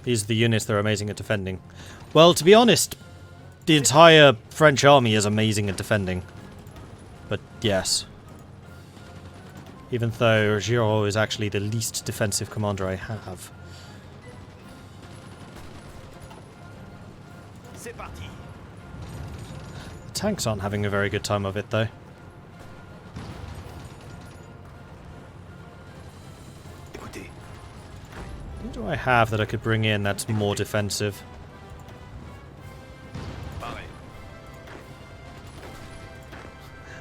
These are the units that are amazing at defending. Well, to be honest, the entire French army is amazing at defending. But yes. Even though Giraud is actually the least defensive commander I have. The tanks aren't having a very good time of it, though. What do I have that I could bring in that's more defensive?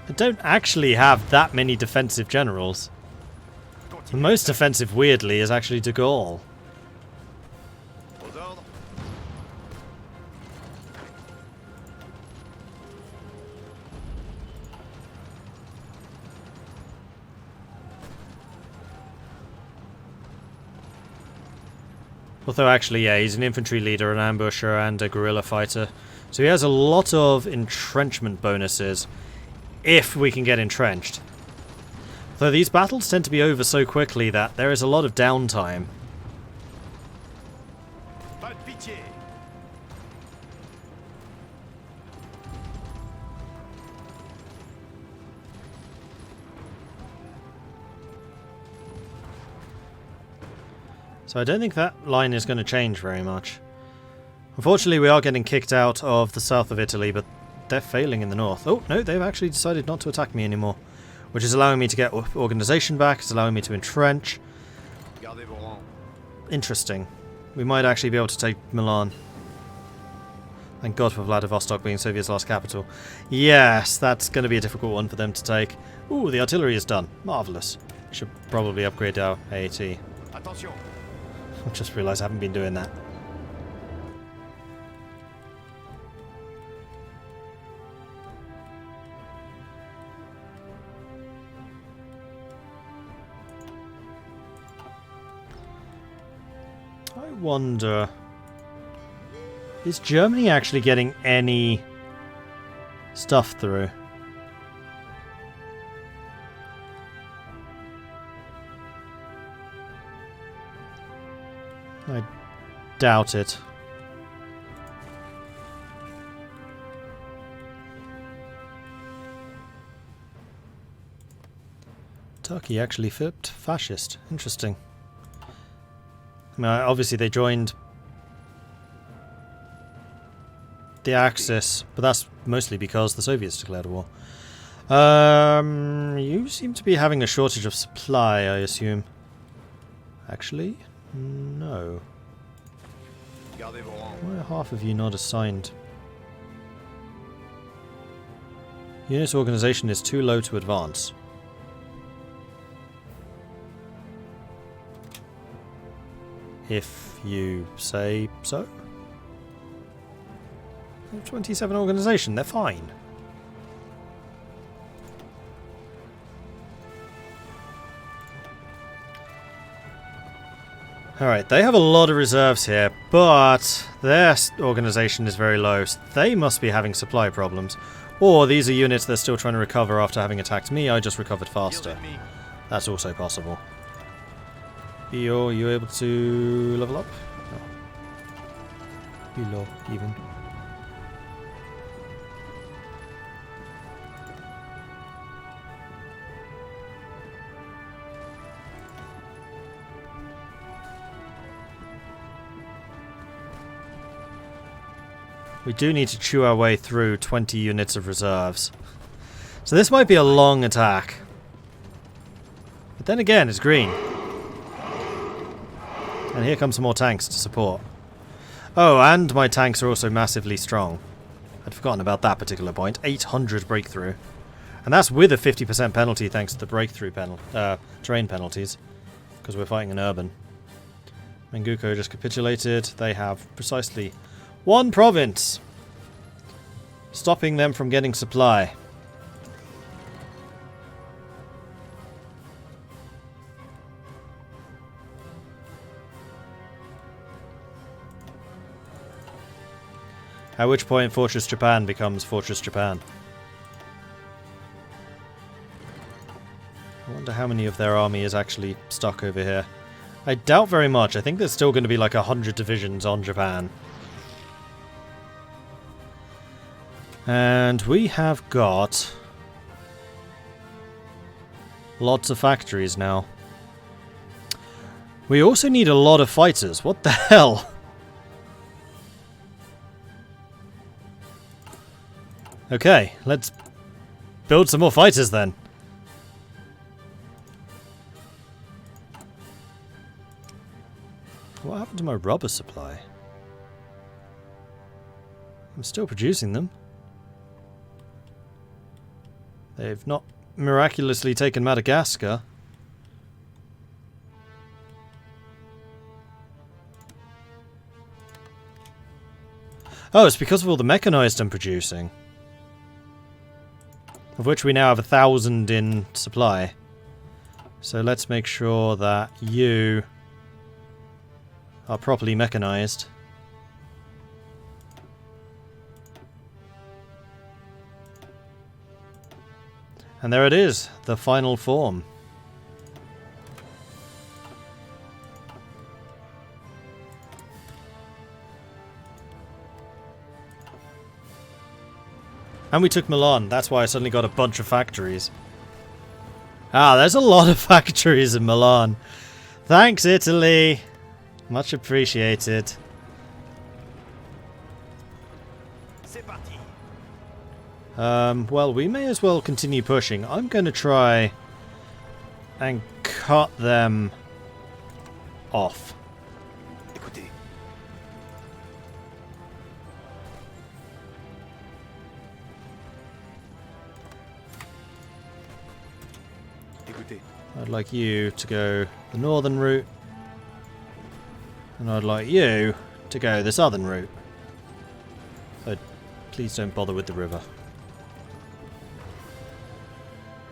I don't actually have that many defensive generals. The most defensive, weirdly, is actually de Gaulle. Although actually, yeah, he's an infantry leader, an ambusher, and a guerrilla fighter. So he has a lot of entrenchment bonuses, if we can get entrenched. Though these battles tend to be over so quickly that there is a lot of downtime. So I don't think that line is going to change very much. Unfortunately, we are getting kicked out of the south of Italy, but they're failing in the north. Oh, no, they've actually decided not to attack me anymore. Which is allowing me to get organisation back, it's allowing me to entrench. Interesting. We might actually be able to take Milan. Thank God for Vladivostok being Soviet's last capital. Yes, that's going to be a difficult one for them to take. Ooh, the artillery is done. Marvellous. Should probably upgrade our AAT. Attention. I just realised I haven't been doing that. I wonder... is Germany actually getting any stuff through? I doubt it. Turkey actually flipped fascist. Interesting. I mean, obviously they joined the Axis, but that's mostly because the Soviets declared a war. You seem to be having a shortage of supply, I assume. Actually, no. Why are half of you not assigned? Unit organization is too low to advance. If you say so. 27 organization, they're fine. Alright, they have a lot of reserves here, but their organization is very low, so they must be having supply problems. Or these are units they're still trying to recover after having attacked me, I just recovered faster. That's also possible. Are you able to level up? No. Be low, even. We do need to chew our way through 20 units of reserves. So this might be a long attack. But then again, it's green. And here come some more tanks to support. Oh, and my tanks are also massively strong. I'd forgotten about that particular point. 800 breakthrough. And that's with a 50% penalty thanks to the breakthrough terrain penalties. Because we're fighting an urban. Menguko just capitulated. They have precisely one province, stopping them from getting supply. At which point Fortress Japan becomes Fortress Japan. I wonder wonder how many of their army is actually stuck over here. I doubt very much. I think there's still going to be like 100 divisions on Japan. And we have got lots of factories now. We also need a lot of fighters. What the hell? Okay, let's build some more fighters then. What happened to my rubber supply? I'm still producing them. They've not miraculously taken Madagascar. Oh, it's because of all the mechanized I'm producing. Of which we now have 1,000 in supply. So let's make sure that you are properly mechanized. And there it is, the final form. And we took Milan, that's why I suddenly got a bunch of factories. Ah, there's a lot of factories in Milan. Thanks, Italy! Much appreciated. Well, we may as well continue pushing. I'm going to try and cut them off. I'd like you to go the northern route, and I'd like you to go the southern route. So please don't bother with the river.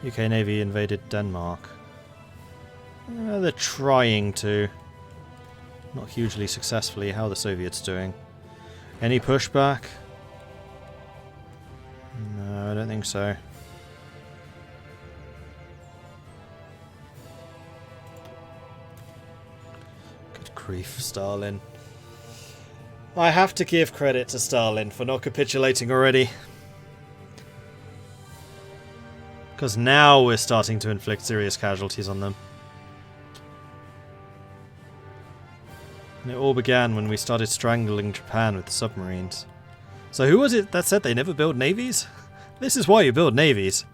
UK Navy invaded Denmark. They're trying to. Not hugely successfully. How are the Soviets doing? Any pushback? No, I don't think so. Good grief, Stalin. I have to give credit to Stalin for not capitulating already. Because now we're starting to inflict serious casualties on them. And it all began when we started strangling Japan with the submarines. So who was it that said they never build navies? This is why you build navies.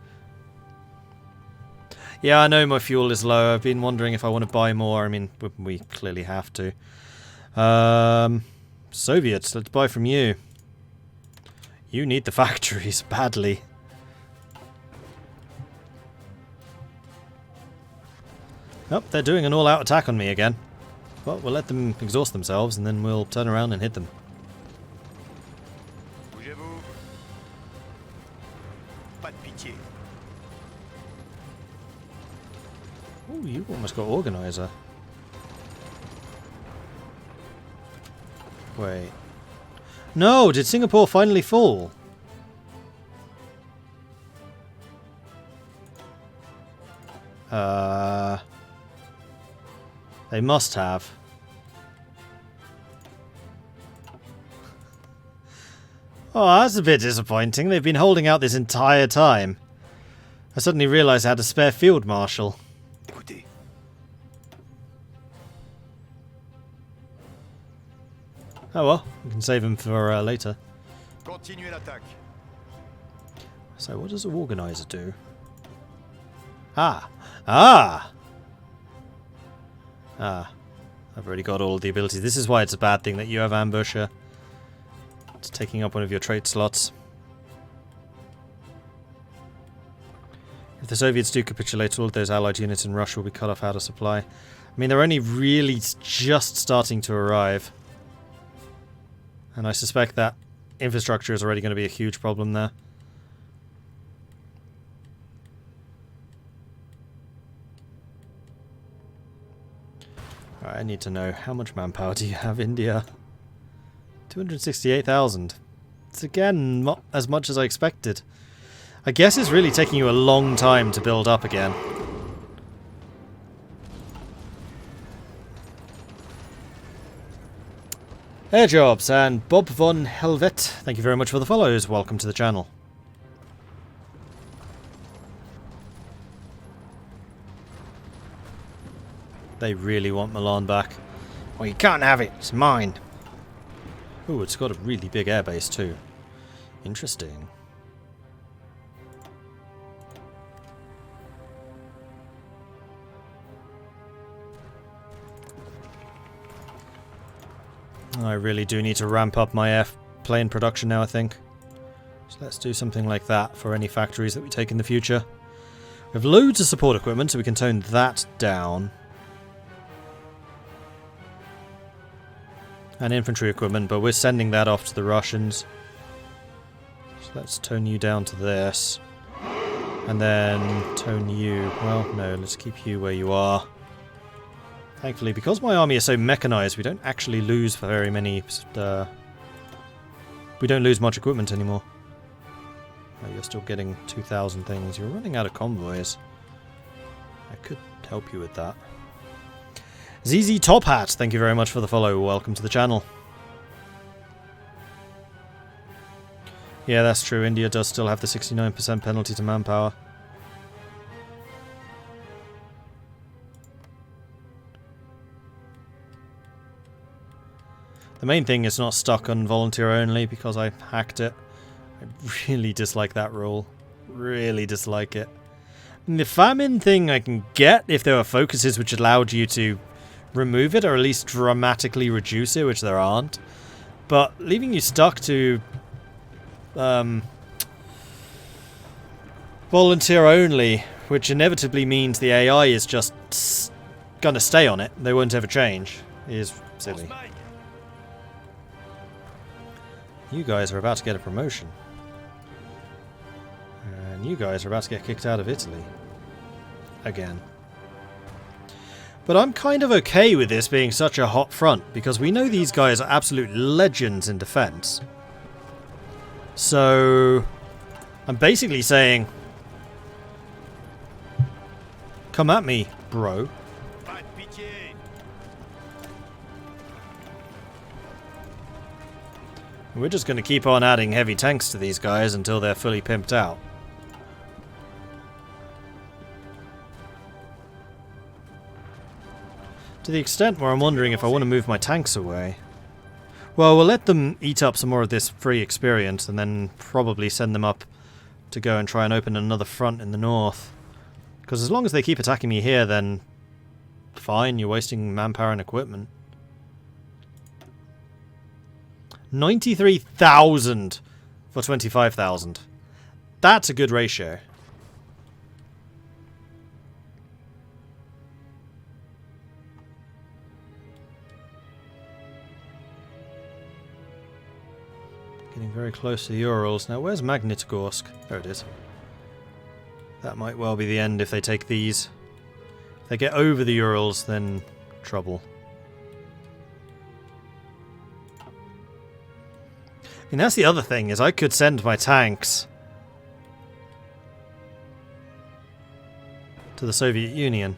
Yeah, I know my fuel is low. I've been wondering if I want to buy more. I mean, we clearly have to. Soviets, let's buy from you. You need the factories badly. Oh, they're doing an all-out attack on me again. Well, we'll let them exhaust themselves and then we'll turn around and hit them. Oh, you almost got organizer. Wait. No, did Singapore finally fall? They must have. Oh, that's a bit disappointing. They've been holding out this entire time. I suddenly realised I had a spare field marshal. Oh well, we can save him for later. So what does the organizer do? Ah! I've already got all of the abilities. This is why it's a bad thing that you have ambusher. It's taking up one of your trait slots. If the Soviets do capitulate, all of those allied units in Russia will be cut off out of supply. I mean, they're only really just starting to arrive. And I suspect that infrastructure is already going to be a huge problem there. Alright, I need to know, how much manpower do you have, India? 268,000. It's again not as much as I expected. I guess it's really taking you a long time to build up again. Air Jobs and Bob von Helvet, thank you very much for the follows. Welcome to the channel. They really want Milan back. Well, you can't have it. It's mine. Ooh, it's got a really big airbase too. Interesting. I really do need to ramp up my airplane production now, I think. So let's do something like that for any factories that we take in the future. We have loads of support equipment, so we can tone that down. And infantry equipment, but we're sending that off to the Russians. So let's tone you down to this. And then tone you... well, no, let's keep you where you are. Thankfully, because my army is so mechanized, we don't actually lose very many... we don't lose much equipment anymore. Oh, you're still getting 2,000 things. You're running out of convoys. I could help you with that. ZZ Top Hat, thank you very much for the follow. Welcome to the channel. Yeah, that's true. India does still have the 69% penalty to manpower. The main thing is not stuck on volunteer only because I hacked it. I really dislike that rule. Really dislike it. And the famine thing I can get if there were focuses which allowed you to remove it or at least dramatically reduce it, which there aren't. But leaving you stuck to volunteer only, which inevitably means the AI is just gonna stay on it, they won't ever change, is silly. You guys are about to get a promotion. And you guys are about to get kicked out of Italy. Again. But I'm kind of okay with this being such a hot front, because we know these guys are absolute legends in defense. So I'm basically saying, come at me, bro. We're just going to keep on adding heavy tanks to these guys until they're fully pimped out. To the extent where I'm wondering if I want to move my tanks away. Well, we'll let them eat up some more of this free experience and then probably send them up to go and try and open another front in the north. Because as long as they keep attacking me here, then fine, you're wasting manpower and equipment. 93,000 for 25,000. That's a good ratio. Getting very close to the Urals. Now, where's Magnitogorsk? There it is. That might well be the end if they take these. If they get over the Urals, then trouble. And that's the other thing, is I could send my tanks to the Soviet Union.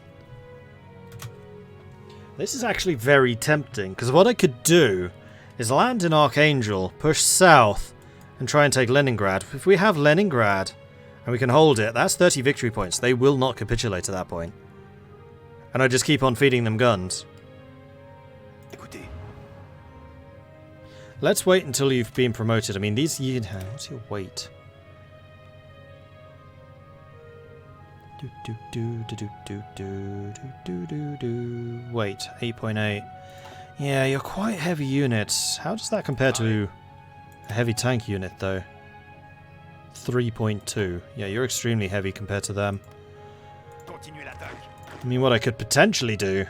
This is actually very tempting, because what I could do is land in Archangel, push south, and try and take Leningrad. If we have Leningrad, and we can hold it, that's 30 victory points. They will not capitulate at that point. And I just keep on feeding them guns. Let's wait until you've been promoted. I mean, these... what's your weight? Wait, 8.8. Yeah, you're quite heavy units. How does that compare to a heavy tank unit, though? 3.2. Yeah, you're extremely heavy compared to them. I mean, what I could potentially do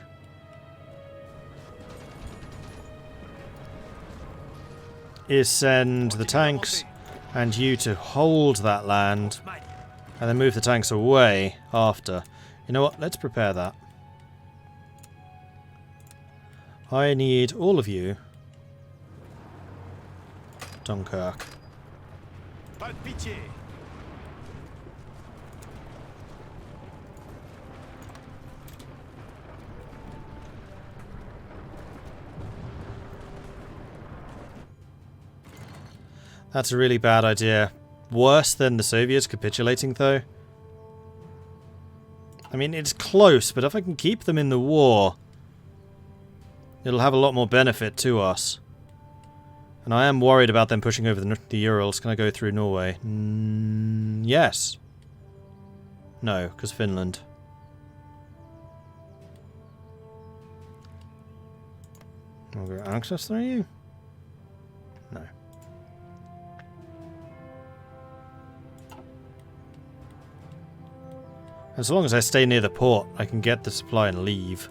is send the tanks and you to hold that land and then move the tanks away after. You know what? Let's prepare that. I need all of you. Dunkirk. That's a really bad idea. Worse than the Soviets capitulating, though. I mean, it's close, but if I can keep them in the war, it'll have a lot more benefit to us. And I am worried about them pushing over the Urals. Can I go through Norway? Yes. No, because Finland. Will we access through you? No. As long as I stay near the port, I can get the supply and leave.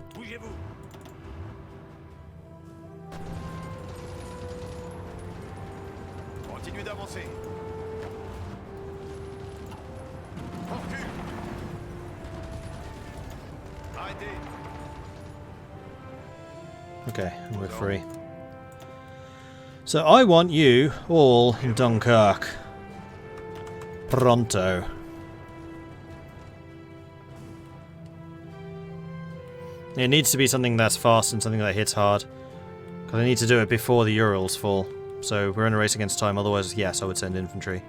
Okay, we're free. So I want you all in Dunkirk. Pronto. It needs to be something that's fast and something that hits hard. Because I need to do it before the Urals fall. So we're in a race against time, otherwise, yes, I would send infantry.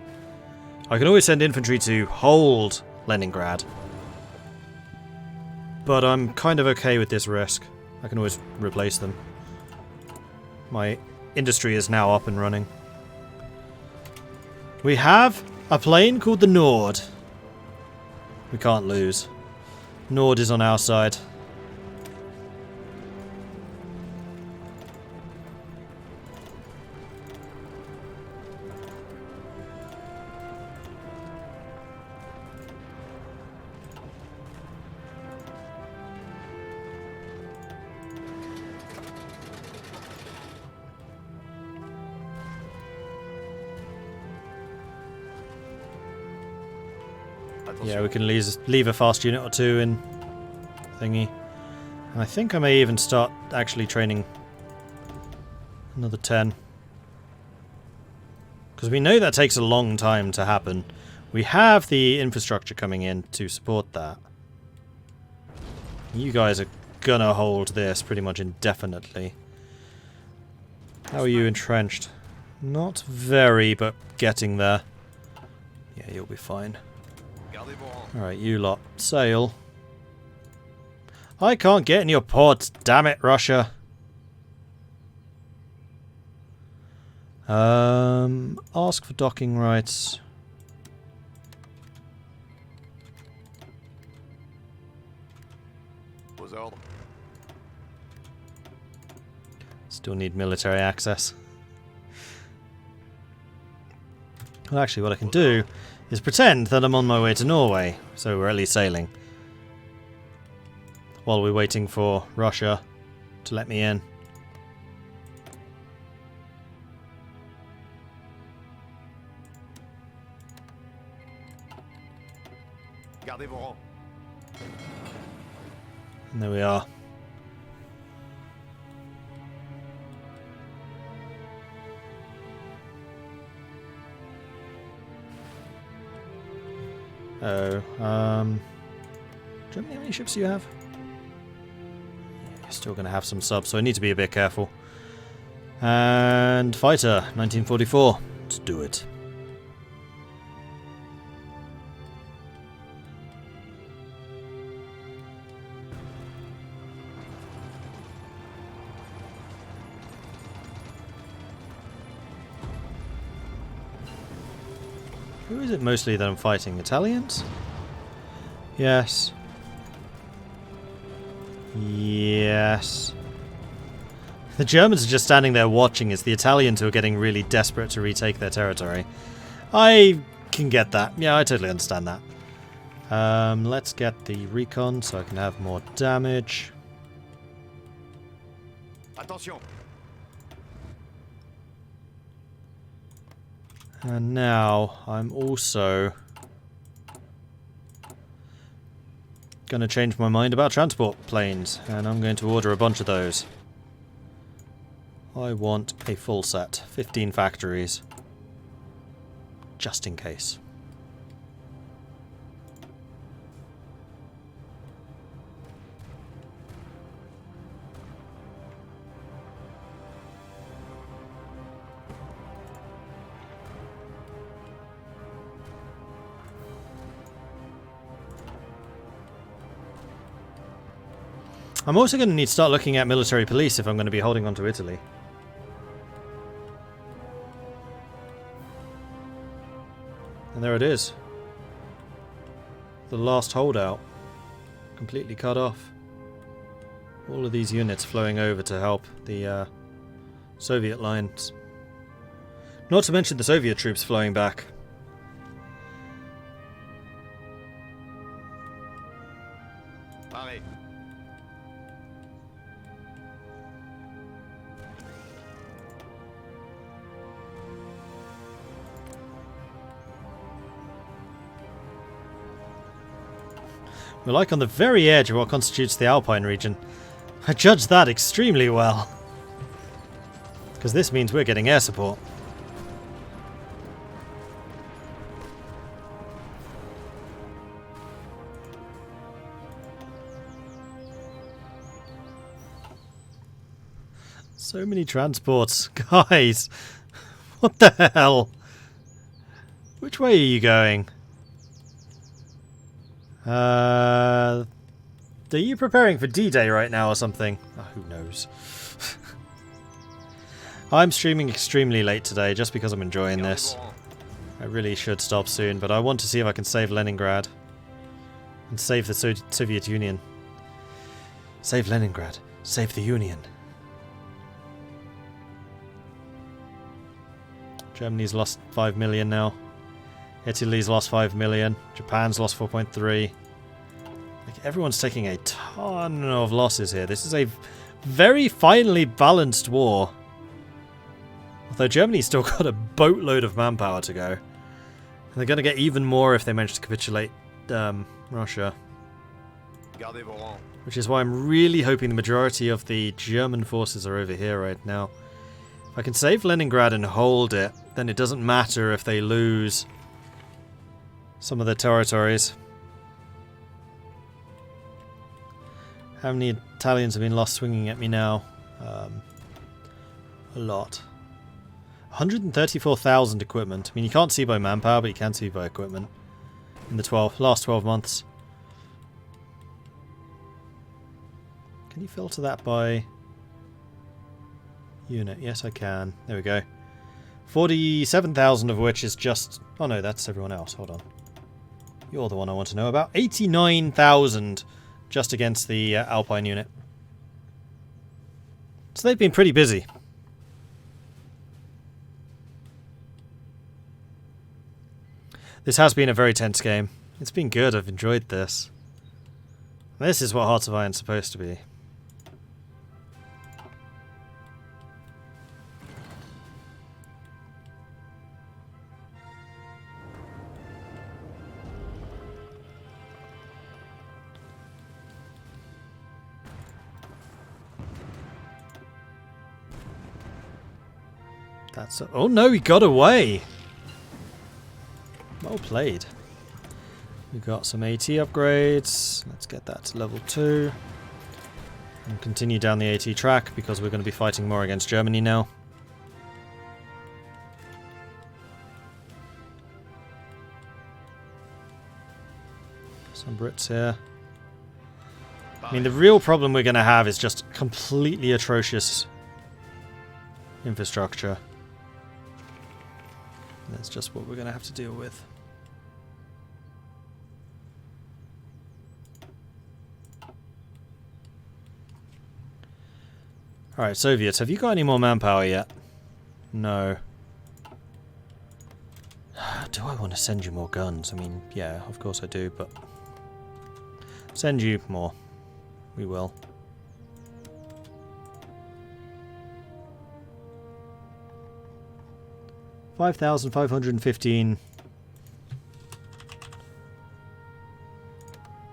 I can always send infantry to hold Leningrad. But I'm kind of okay with this risk. I can always replace them. My industry is now up and running. We have a plane called the Nord. We can't lose. Nord is on our side. Yeah, we can leave a fast unit or two in thingy. And I think I may even start actually training another 10. Because we know that takes a long time to happen. We have the infrastructure coming in to support that. You guys are gonna hold this pretty much indefinitely. How are you entrenched? Not very, but getting there. Yeah, you'll be fine. Alright, you lot. Sail. I can't get in your ports, damn it, Russia. Ask for docking rights. Still need military access. Well, actually, what I can do is pretend that I'm on my way to Norway, so we're at least sailing. While we're waiting for Russia to let me in. And there we are. Oh, Germany, how many ships do you have? Yeah, you're still going to have some subs, so I need to be a bit careful. And fighter, 1944. Let's do it. Who is it mostly that I'm fighting? Italians? Yes. Yes. The Germans are just standing there watching as the Italians who are getting really desperate to retake their territory. I can get that. Yeah, I totally understand that. Let's get the recon so I can have more damage. Attention. And now I'm also going to change my mind about transport planes, and I'm going to order a bunch of those. I want a full set, 15 factories, just in case. I'm also going to need to start looking at military police if I'm going to be holding on to Italy. And there it is. The last holdout. Completely cut off. All of these units flowing over to help the Soviet lines. Not to mention the Soviet troops flowing back. Allez. We're like on the very edge of what constitutes the Alpine region. I judge that extremely well. Because this means we're getting air support. So many transports. Guys! What the hell? Which way are you going? Are you preparing for D-Day right now or something? Oh, who knows? I'm streaming extremely late today just because I'm enjoying this. I really should stop soon, but I want to see if I can save Leningrad. And save the Soviet Union. Save Leningrad. Save the Union. Germany's lost 5 million now. Italy's lost 5 million. Japan's lost 4.3. Like, everyone's taking a ton of losses here. This is a very finely balanced war. Although Germany's still got a boatload of manpower to go. And they're going to get even more if they manage to capitulate Russia. Which is why I'm really hoping the majority of the German forces are over here right now. If I can save Leningrad and hold it, then it doesn't matter if they lose some of their territories. How many Italians have been lost swinging at me now? A lot. 134,000 equipment. I mean, you can't see by manpower, but you can see by equipment. In the last 12 months. Can you filter that by unit? Yes, I can. There we go. 47,000 of which is just... Oh no, that's everyone else. Hold on. You're the one I want to know about. 89,000 just against the Alpine unit. So they've been pretty busy. This has been a very tense game. It's been good. I've enjoyed this. This is what Hearts of Iron's supposed to be. That's a, oh no, he got away! Well played. We've got some AT upgrades. Let's get that to level 2. And continue down the AT track because we're going to be fighting more against Germany now. Some Brits here. I mean, the real problem we're going to have is just completely atrocious infrastructure. That's just what we're going to have to deal with. Alright, Soviets, have you got any more manpower yet? No. Do I want to send you more guns? I mean, yeah, of course I do, but... Send you more. We will. $5,515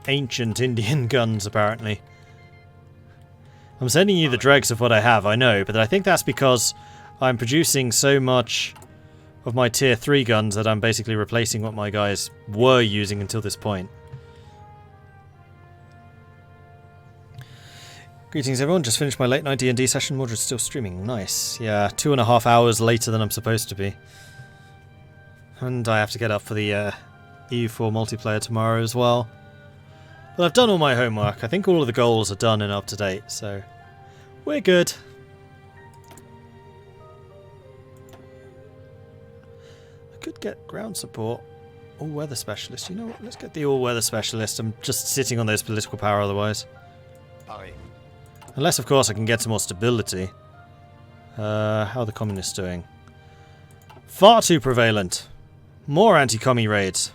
ancient Indian guns, apparently. I'm sending you the dregs of what I have, I know, but I think that's because I'm producing so much of my tier 3 guns that I'm basically replacing what my guys were using until this point. Greetings everyone, just finished my late night D&D session. Mordred's still streaming, nice. Yeah, 2.5 hours later than I'm supposed to be. And I have to get up for the EU4 multiplayer tomorrow as well. Well, I've done all my homework. I think all of the goals are done and up to date, so we're good. I could get ground support. All-weather specialist. You know what? Let's get the all-weather specialist. I'm just sitting on those political power otherwise. Pareil. Unless, of course, I can get some more stability. How are the communists doing? Far too prevalent. More anti-commie raids.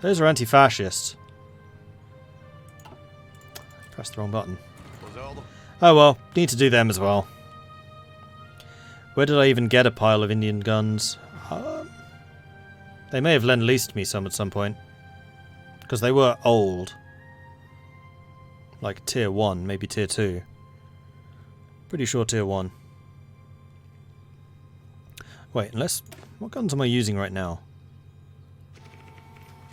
Those are anti-fascist. Pressed the wrong button. Oh well, need to do them as well. Where did I even get a pile of Indian guns? They may have lend-leased me some at some point. Because they were old. Like tier 1, maybe tier 2. Pretty sure tier 1. Wait, unless... What guns am I using right now?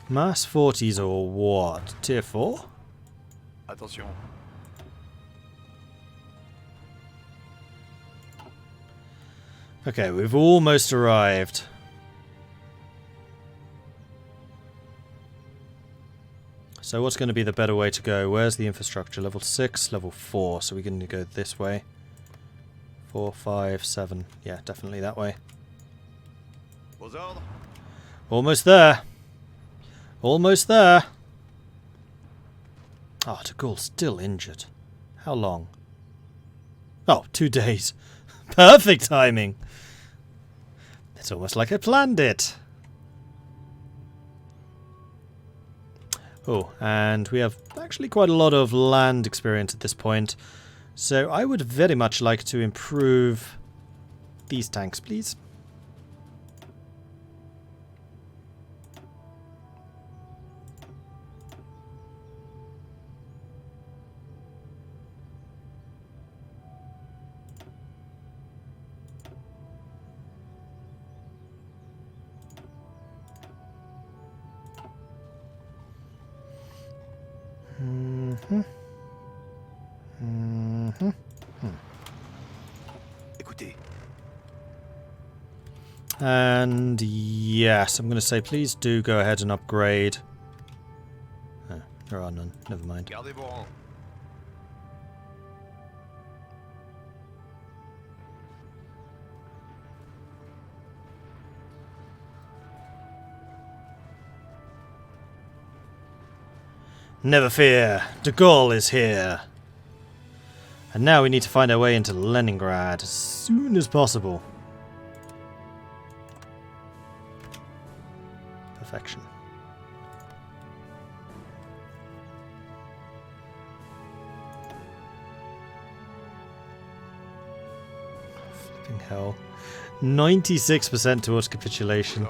Mass 40s or what? Tier 4? Attention. Okay, we've almost arrived. So what's going to be the better way to go? Where's the infrastructure? Level 6, level 4. So we're going to go this way. 4, 5, 7. Yeah, definitely that way. Aux ordres. Almost there. Almost there. Oh, de Gaulle's still injured. How long? Oh, 2 days. Perfect timing. It's almost like I planned it. Oh, and we have actually quite a lot of land experience at this point. So I would very much like to improve these tanks, please. Écoutez. And yes, I'm going to say please do go ahead and upgrade. Oh, there are none. Never mind. Gardez vos rangs. Never fear, de Gaulle is here. And now we need to find our way into Leningrad as soon as possible. Perfection. Flipping hell. 96% towards capitulation.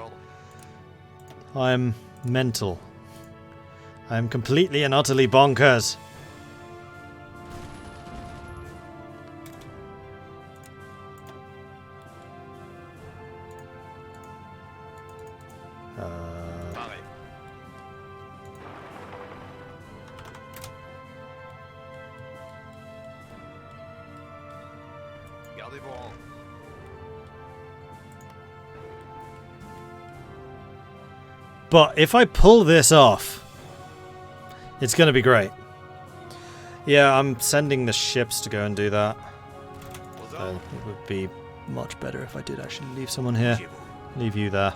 I'm mental. I am completely and utterly bonkers. Pareil. Gardez vos rangs. But if I pull this off, it's going to be great. Yeah, I'm sending the ships to go and do that. Aux So ordres. it would be much better if I did actually leave someone here. Chez vous. Leave you there.